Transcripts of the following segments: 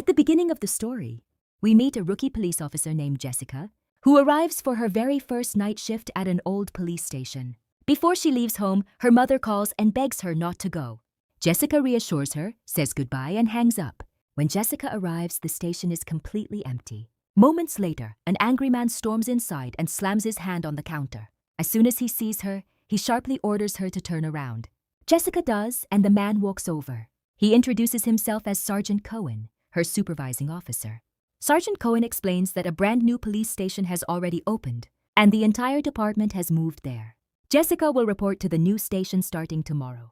At the beginning of the story, we meet a rookie police officer named Jessica, who arrives for her very first night shift at an old police station. Before she leaves home, her mother calls and begs her not to go. Jessica reassures her, says goodbye, and hangs up. When Jessica arrives, the station is completely empty. Moments later, an angry man storms inside and slams his hand on the counter. As soon as he sees her, he sharply orders her to turn around. Jessica does, and the man walks over. He introduces himself as Sergeant Cohen, her supervising officer. Sergeant Cohen explains that a brand new police station has already opened, and the entire department has moved there. Jessica will report to the new station starting tomorrow.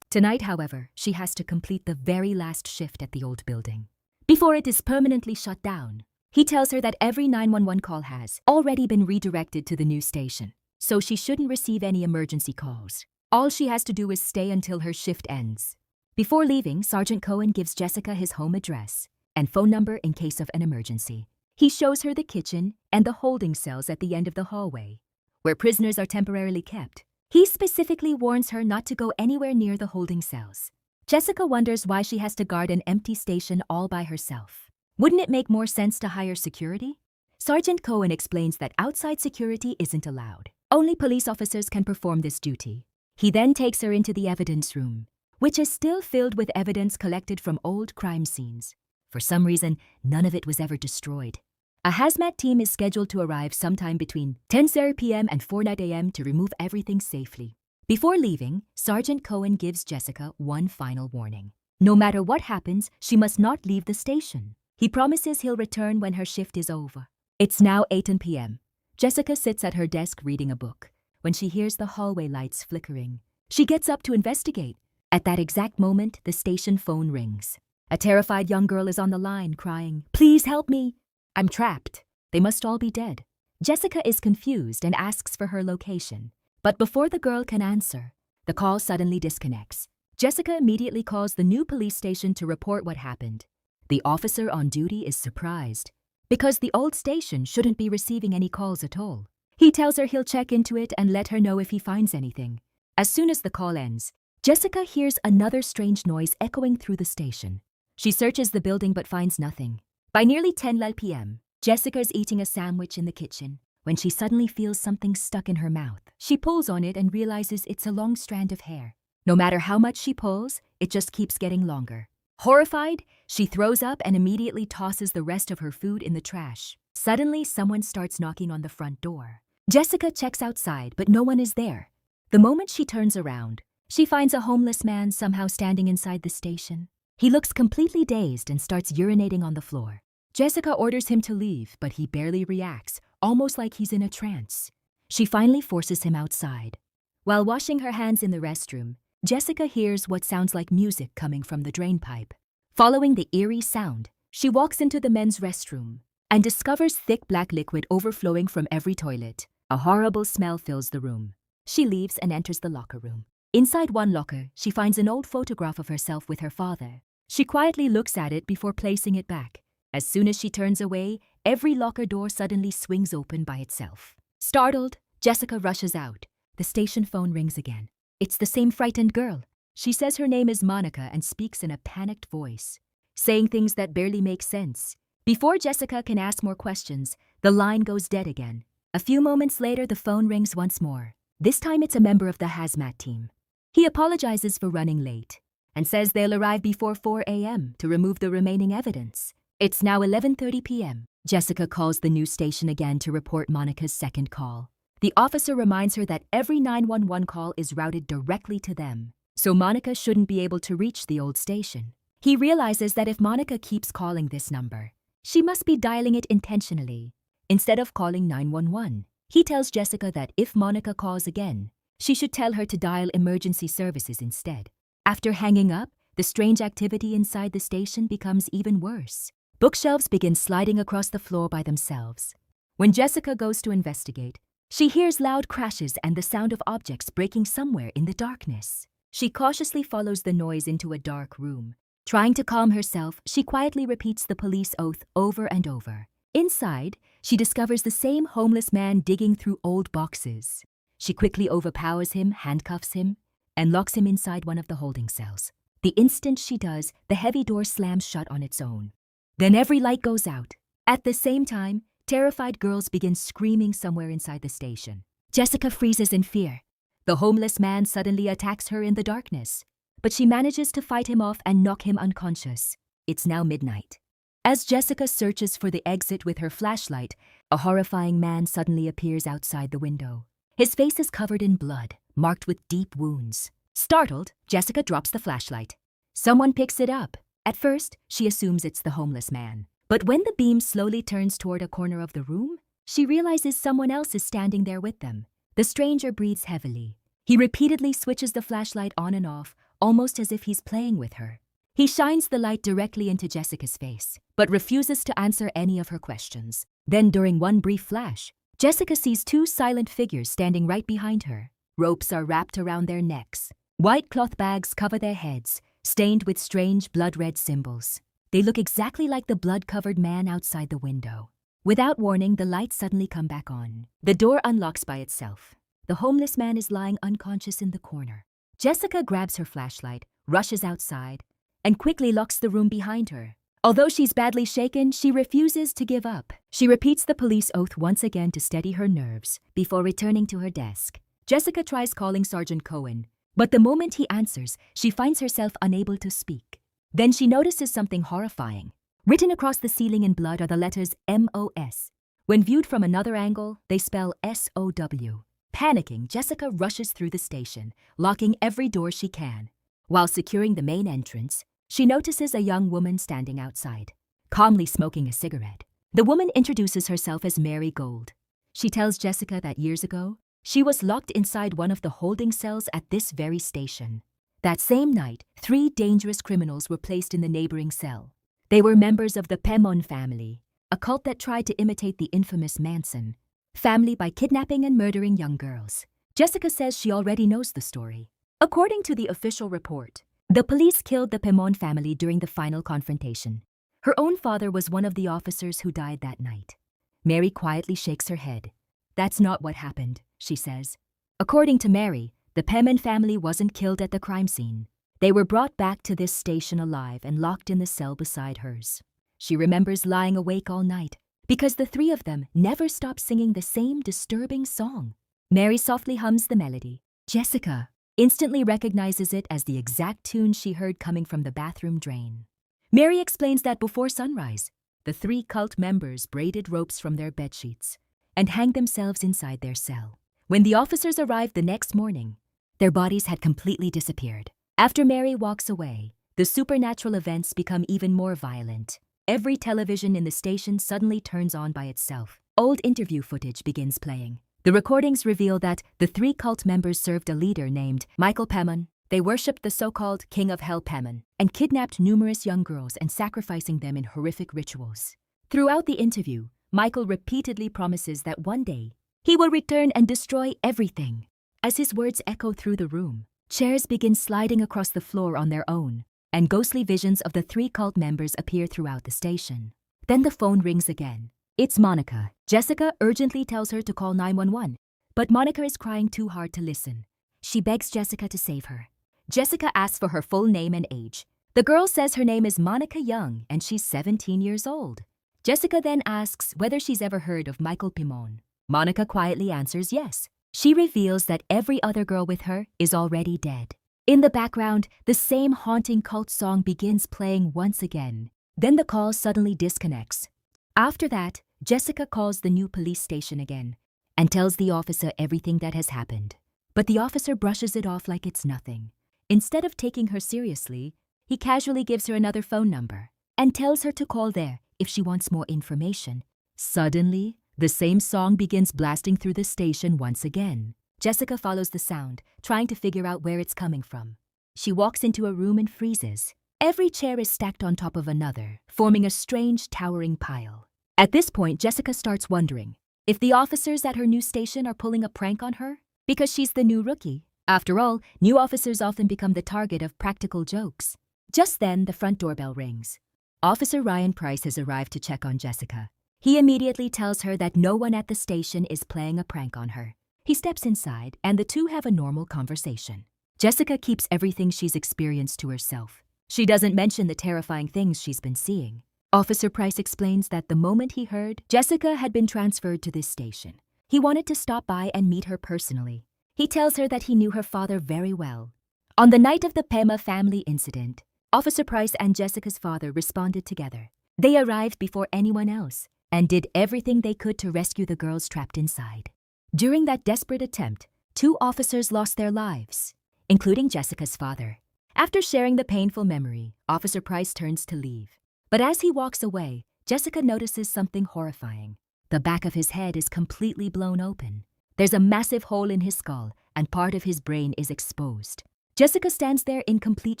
Tonight, however, she has to complete the very last shift at the old building before it is permanently shut down. He tells her that every 911 call has already been redirected to the new station, so she shouldn't receive any emergency calls. All she has to do is stay until her shift ends. Before leaving, Sergeant Cohen gives Jessica his home address and phone number in case of an emergency. He shows her the kitchen and the holding cells at the end of the hallway, where prisoners are temporarily kept. He specifically warns her not to go anywhere near the holding cells. Jessica wonders why she has to guard an empty station all by herself. Wouldn't it make more sense to hire security? Sergeant Cohen explains that outside security isn't allowed. Only police officers can perform this duty. He then takes her into the evidence room, which is still filled with evidence collected from old crime scenes. For some reason, none of it was ever destroyed. A hazmat team is scheduled to arrive sometime between 10:30 p.m. and 4:00 a.m. to remove everything safely. Before leaving, Sergeant Cohen gives Jessica one final warning. No matter what happens, she must not leave the station. He promises he'll return when her shift is over. It's now 8:10 p.m. Jessica sits at her desk reading a book when she hears the hallway lights flickering. She gets up to investigate. At that exact moment, the station phone rings. A terrified young girl is on the line, crying, "Please help me. I'm trapped. They must all be dead." Jessica is confused and asks for her location. But before the girl can answer, the call suddenly disconnects. Jessica immediately calls the new police station to report what happened. The officer on duty is surprised, because the old station shouldn't be receiving any calls at all. He tells her he'll check into it and let her know if he finds anything. As soon as the call ends, Jessica hears another strange noise echoing through the station. She searches the building but finds nothing. By nearly 10:00 p.m., Jessica is eating a sandwich in the kitchen when she suddenly feels something stuck in her mouth. She pulls on it and realizes it's a long strand of hair. No matter how much she pulls, it just keeps getting longer. Horrified, she throws up and immediately tosses the rest of her food in the trash. Suddenly, someone starts knocking on the front door. Jessica checks outside, but no one is there. The moment she turns around, she finds a homeless man somehow standing inside the station. He looks completely dazed and starts urinating on the floor. Jessica orders him to leave, but he barely reacts, almost like he's in a trance. She finally forces him outside. While washing her hands in the restroom, Jessica hears what sounds like music coming from the drain pipe. Following the eerie sound, she walks into the men's restroom and discovers thick black liquid overflowing from every toilet. A horrible smell fills the room. She leaves and enters the locker room. Inside one locker, she finds an old photograph of herself with her father. She quietly looks at it before placing it back. As soon as she turns away, every locker door suddenly swings open by itself. Startled, Jessica rushes out. The station phone rings again. It's the same frightened girl. She says her name is Monica and speaks in a panicked voice, saying things that barely make sense. Before Jessica can ask more questions, the line goes dead again. A few moments later, the phone rings once more. This time it's a member of the hazmat team. He apologizes for running late and says they'll arrive before 4 a.m. to remove the remaining evidence. It's now 11:30 p.m. Jessica calls the new station again to report Monica's second call. The officer reminds her that every 911 call is routed directly to them, so Monica shouldn't be able to reach the old station. He realizes that if Monica keeps calling this number, she must be dialing it intentionally, instead of calling 911. He tells Jessica that if Monica calls again, she should tell her to dial emergency services instead. After hanging up, the strange activity inside the station becomes even worse. Bookshelves begin sliding across the floor by themselves. When Jessica goes to investigate, she hears loud crashes and the sound of objects breaking somewhere in the darkness. She cautiously follows the noise into a dark room. Trying to calm herself, she quietly repeats the police oath over and over. Inside, she discovers the same homeless man digging through old boxes. She quickly overpowers him, handcuffs him, and locks him inside one of the holding cells. The instant she does, the heavy door slams shut on its own. Then every light goes out. At the same time, terrified girls begin screaming somewhere inside the station. Jessica freezes in fear. The homeless man suddenly attacks her in the darkness, but she manages to fight him off and knock him unconscious. It's now midnight. As Jessica searches for the exit with her flashlight, a horrifying man suddenly appears outside the window. His face is covered in blood, marked with deep wounds. Startled, Jessica drops the flashlight. Someone picks it up. At first, she assumes it's the homeless man. But when the beam slowly turns toward a corner of the room, she realizes someone else is standing there with them. The stranger breathes heavily. He repeatedly switches the flashlight on and off, almost as if he's playing with her. He shines the light directly into Jessica's face, but refuses to answer any of her questions. Then, during one brief flash, Jessica sees two silent figures standing right behind her. Ropes are wrapped around their necks. White cloth bags cover their heads, stained with strange blood-red symbols. They look exactly like the blood-covered man outside the window. Without warning, the lights suddenly come back on. The door unlocks by itself. The homeless man is lying unconscious in the corner. Jessica grabs her flashlight, rushes outside, and quickly locks the room behind her. Although she's badly shaken, she refuses to give up. She repeats the police oath once again to steady her nerves before returning to her desk. Jessica tries calling Sergeant Cohen, but the moment he answers, she finds herself unable to speak. Then she notices something horrifying. Written across the ceiling in blood are the letters MOS. When viewed from another angle, they spell SOW. Panicking, Jessica rushes through the station, locking every door she can. While securing the main entrance, she notices a young woman standing outside, calmly smoking a cigarette. The woman introduces herself as Mary Gold. She tells Jessica that years ago, she was locked inside one of the holding cells at this very station. That same night, 3 dangerous criminals were placed in the neighboring cell. They were members of the Pemon family, a cult that tried to imitate the infamous Manson family by kidnapping and murdering young girls. Jessica says she already knows the story. According to the official report, the police killed the Pemon family during the final confrontation. Her own father was one of the officers who died that night. Mary quietly shakes her head. That's not what happened, she says. According to Mary, the Pemon family wasn't killed at the crime scene. They were brought back to this station alive and locked in the cell beside hers. She remembers lying awake all night because the 3 of them never stopped singing the same disturbing song. Mary softly hums the melody. Jessica instantly recognizes it as the exact tune she heard coming from the bathroom drain. Mary explains that before sunrise, the 3 cult members braided ropes from their bedsheets and hanged themselves inside their cell. When the officers arrived the next morning, their bodies had completely disappeared. After Mary walks away, the supernatural events become even more violent. Every television in the station suddenly turns on by itself. Old interview footage begins playing. The recordings reveal that the 3 cult members served a leader named Michael Pemon. They worshipped the so-called King of Hell Pemon and kidnapped numerous young girls and sacrificing them in horrific rituals. Throughout the interview, Michael repeatedly promises that one day he will return and destroy everything. As his words echo through the room, chairs begin sliding across the floor on their own, and ghostly visions of the 3 cult members appear throughout the station. Then the phone rings again. It's Monica. Jessica urgently tells her to call 911, but Monica is crying too hard to listen. She begs Jessica to save her. Jessica asks for her full name and age. The girl says her name is Monica Young and she's 17 years old. Jessica then asks whether she's ever heard of Michael Pemon. Monica quietly answers yes. She reveals that every other girl with her is already dead. In the background, the same haunting cult song begins playing once again. Then the call suddenly disconnects. After that, Jessica calls the new police station again and tells the officer everything that has happened. But the officer brushes it off like it's nothing. Instead of taking her seriously, he casually gives her another phone number and tells her to call there if she wants more information. Suddenly, the same song begins blasting through the station once again. Jessica follows the sound, trying to figure out where it's coming from. She walks into a room and freezes. Every chair is stacked on top of another, forming a strange, towering pile. At this point, Jessica starts wondering if the officers at her new station are pulling a prank on her because she's the new rookie. After all, new officers often become the target of practical jokes. Just then, the front doorbell rings. Officer Ryan Price has arrived to check on Jessica. He immediately tells her that no one at the station is playing a prank on her. He steps inside, and the two have a normal conversation. Jessica keeps everything she's experienced to herself. She doesn't mention the terrifying things she's been seeing. Officer Price explains that the moment he heard Jessica had been transferred to this station, he wanted to stop by and meet her personally. He tells her that he knew her father very well. On the night of the Pema family incident, Officer Price and Jessica's father responded together. They arrived before anyone else and did everything they could to rescue the girls trapped inside. During that desperate attempt, 2 officers lost their lives, including Jessica's father. After sharing the painful memory, Officer Price turns to leave. But as he walks away, Jessica notices something horrifying. The back of his head is completely blown open. There's a massive hole in his skull, and part of his brain is exposed. Jessica stands there in complete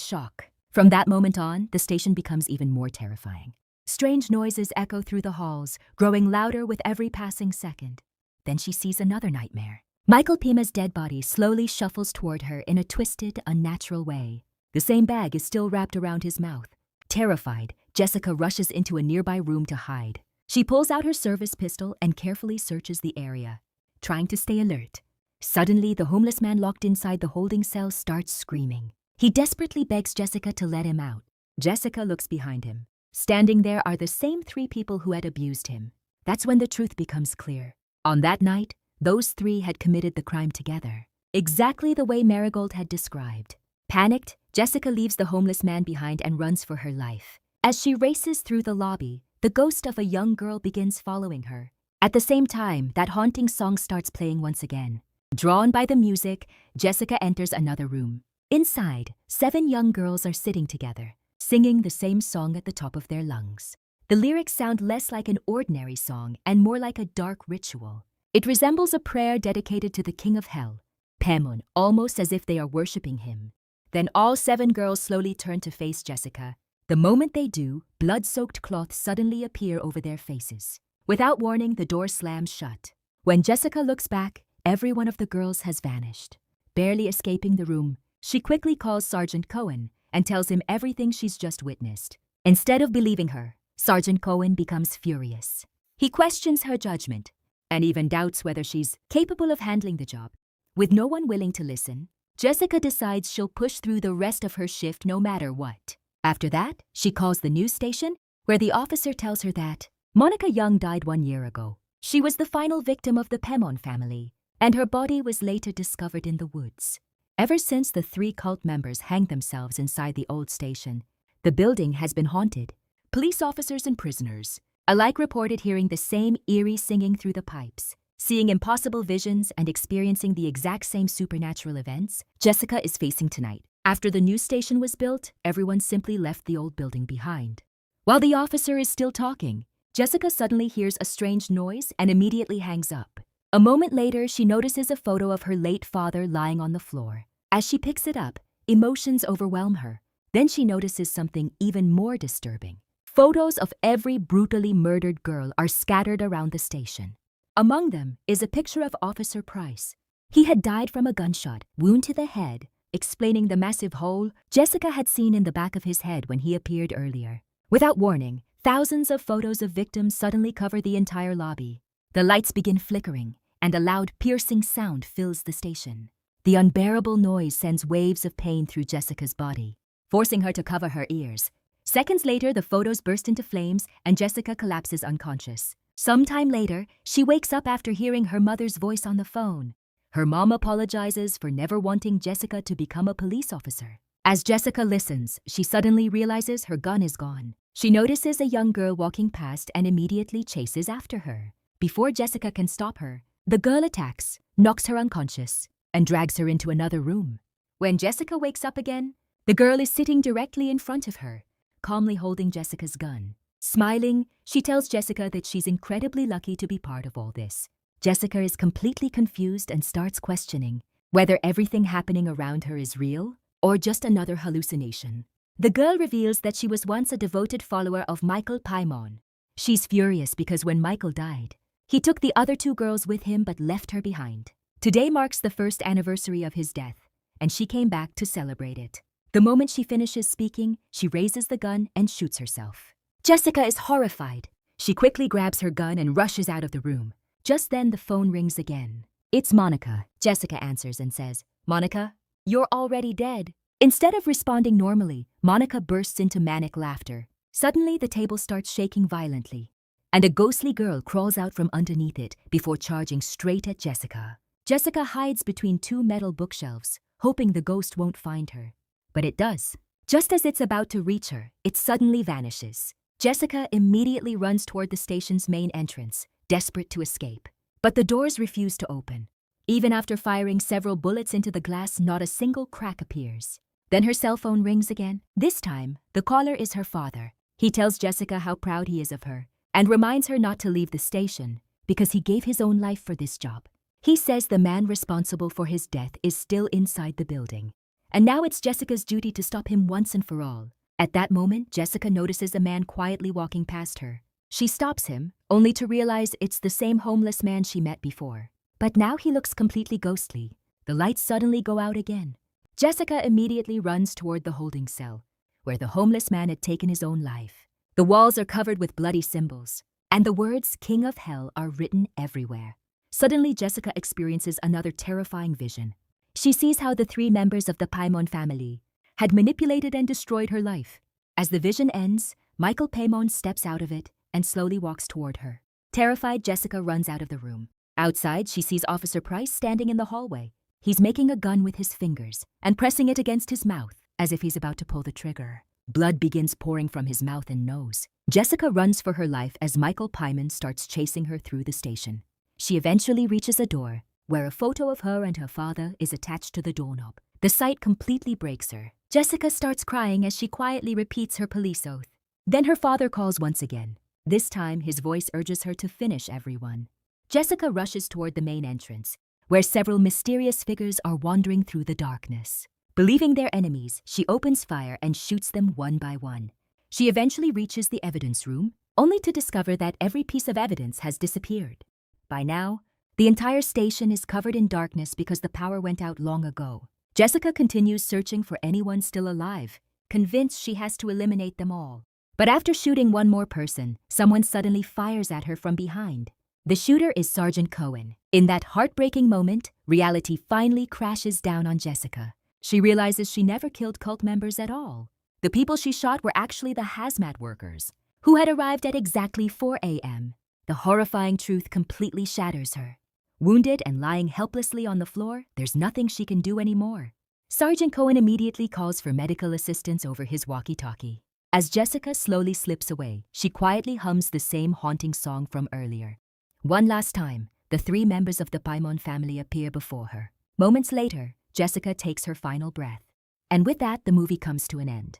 shock. From that moment on, the station becomes even more terrifying. Strange noises echo through the halls, growing louder with every passing second. Then she sees another nightmare. Michael Pema's dead body slowly shuffles toward her in a twisted, unnatural way. The same bag is still wrapped around his mouth. Terrified, Jessica rushes into a nearby room to hide. She pulls out her service pistol and carefully searches the area, trying to stay alert. Suddenly, the homeless man locked inside the holding cell starts screaming. He desperately begs Jessica to let him out. Jessica looks behind him. Standing there are the same 3 people who had abused him. That's when the truth becomes clear. On that night, those 3 had committed the crime together, exactly the way Marigold had described. Panicked, Jessica leaves the homeless man behind and runs for her life. As she races through the lobby, the ghost of a young girl begins following her. At the same time, that haunting song starts playing once again. Drawn by the music, Jessica enters another room. Inside, 7 young girls are sitting together, singing the same song at the top of their lungs. The lyrics sound less like an ordinary song and more like a dark ritual. It resembles a prayer dedicated to the king of hell, Pemon, almost as if they are worshipping him. Then all 7 girls slowly turn to face Jessica. The moment they do, blood-soaked cloths suddenly appear over their faces. Without warning, the door slams shut. When Jessica looks back, every one of the girls has vanished. Barely escaping the room, she quickly calls Sergeant Cohen and tells him everything she's just witnessed. Instead of believing her, Sergeant Cohen becomes furious. He questions her judgment and even doubts whether she's capable of handling the job. With no one willing to listen, Jessica decides she'll push through the rest of her shift no matter what. After that, she calls the news station, where the officer tells her that Monica Young died 1 year ago. She was the final victim of the Pemon family, and her body was later discovered in the woods. Ever since the 3 cult members hanged themselves inside the old station, the building has been haunted. Police officers and prisoners alike reported hearing the same eerie singing through the pipes, seeing impossible visions and experiencing the exact same supernatural events Jessica is facing tonight. After the news station was built, everyone simply left the old building behind. While the officer is still talking, Jessica suddenly hears a strange noise and immediately hangs up. A moment later, she notices a photo of her late father lying on the floor. As she picks it up, emotions overwhelm her. Then she notices something even more disturbing. Photos of every brutally murdered girl are scattered around the station. Among them is a picture of Officer Price. He had died from a gunshot wound to the head, explaining the massive hole Jessica had seen in the back of his head when he appeared earlier. Without warning, thousands of photos of victims suddenly cover the entire lobby. The lights begin flickering, and a loud, piercing sound fills the station. The unbearable noise sends waves of pain through Jessica's body, forcing her to cover her ears. Seconds later, the photos burst into flames, and Jessica collapses unconscious. Sometime later, she wakes up after hearing her mother's voice on the phone. Her mom apologizes for never wanting Jessica to become a police officer. As Jessica listens, she suddenly realizes her gun is gone. She notices a young girl walking past and immediately chases after her. Before Jessica can stop her, the girl attacks, knocks her unconscious, and drags her into another room. When Jessica wakes up again, the girl is sitting directly in front of her, calmly holding Jessica's gun. Smiling, she tells Jessica that she's incredibly lucky to be part of all this. Jessica is completely confused and starts questioning whether everything happening around her is real or just another hallucination. The girl reveals that she was once a devoted follower of Michael Pemon. She's furious because when Michael died, he took the other 2 girls with him but left her behind. Today marks the 1st anniversary of his death, and she came back to celebrate it. The moment she finishes speaking, she raises the gun and shoots herself. Jessica is horrified. She quickly grabs her gun and rushes out of the room. Just then, the phone rings again. It's Monica. Jessica answers and says, "Monica, you're already dead." Instead of responding normally, Monica bursts into manic laughter. Suddenly, the table starts shaking violently, and a ghostly girl crawls out from underneath it before charging straight at Jessica. Jessica hides between two metal bookshelves, hoping the ghost won't find her. But it does. Just as it's about to reach her, it suddenly vanishes. Jessica immediately runs toward the station's main entrance, desperate to escape. But the doors refuse to open. Even after firing several bullets into the glass, not a single crack appears. Then her cell phone rings again. This time, the caller is her father. He tells Jessica how proud he is of her and reminds her not to leave the station because he gave his own life for this job. He says the man responsible for his death is still inside the building, and now it's Jessica's duty to stop him once and for all. At that moment, Jessica notices a man quietly walking past her. She stops him, only to realize it's the same homeless man she met before. But now he looks completely ghostly. The lights suddenly go out again. Jessica immediately runs toward the holding cell, where the homeless man had taken his own life. The walls are covered with bloody symbols, and the words "King of Hell" are written everywhere. Suddenly, Jessica experiences another terrifying vision. She sees how the three members of the Paimon family had manipulated and destroyed her life. As the vision ends, Michael Paimon steps out of it and slowly walks toward her. Terrified, Jessica runs out of the room. Outside, she sees Officer Price standing in the hallway. He's making a gun with his fingers and pressing it against his mouth as if he's about to pull the trigger. Blood begins pouring from his mouth and nose. Jessica runs for her life as Michael Paimon starts chasing her through the station. She eventually reaches a door where a photo of her and her father is attached to the doorknob. The sight completely breaks her. Jessica starts crying as she quietly repeats her police oath. Then her father calls once again. This time, his voice urges her to finish everyone. Jessica rushes toward the main entrance, where several mysterious figures are wandering through the darkness. Believing they're enemies, she opens fire and shoots them one by one. She eventually reaches the evidence room, only to discover that every piece of evidence has disappeared. By now, the entire station is covered in darkness because the power went out long ago. Jessica continues searching for anyone still alive, convinced she has to eliminate them all. But after shooting one more person, someone suddenly fires at her from behind. The shooter is Sergeant Cohen. In that heartbreaking moment, reality finally crashes down on Jessica. She realizes she never killed cult members at all. The people she shot were actually the hazmat workers, who had arrived at exactly 4 a.m. The horrifying truth completely shatters her. Wounded and lying helplessly on the floor, there's nothing she can do anymore. Sergeant Cohen immediately calls for medical assistance over his walkie-talkie. As Jessica slowly slips away, she quietly hums the same haunting song from earlier. One last time, the three members of the Paimon family appear before her. Moments later, Jessica takes her final breath. And with that, the movie comes to an end.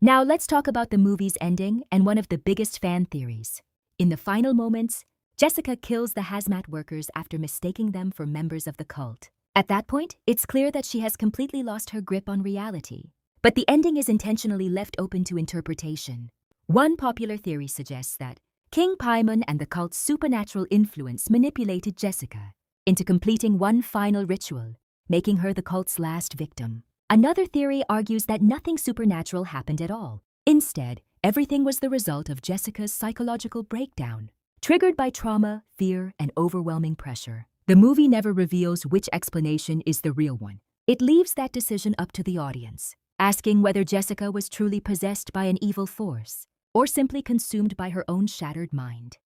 Now let's talk about the movie's ending and one of the biggest fan theories. In the final moments, Jessica kills the hazmat workers after mistaking them for members of the cult. At that point, it's clear that she has completely lost her grip on reality. But the ending is intentionally left open to interpretation. One popular theory suggests that King Paimon and the cult's supernatural influence manipulated Jessica into completing one final ritual, making her the cult's last victim. Another theory argues that nothing supernatural happened at all. Instead, everything was the result of Jessica's psychological breakdown, triggered by trauma, fear, and overwhelming pressure. The movie never reveals which explanation is the real one. It leaves that decision up to the audience, asking whether Jessica was truly possessed by an evil force or simply consumed by her own shattered mind.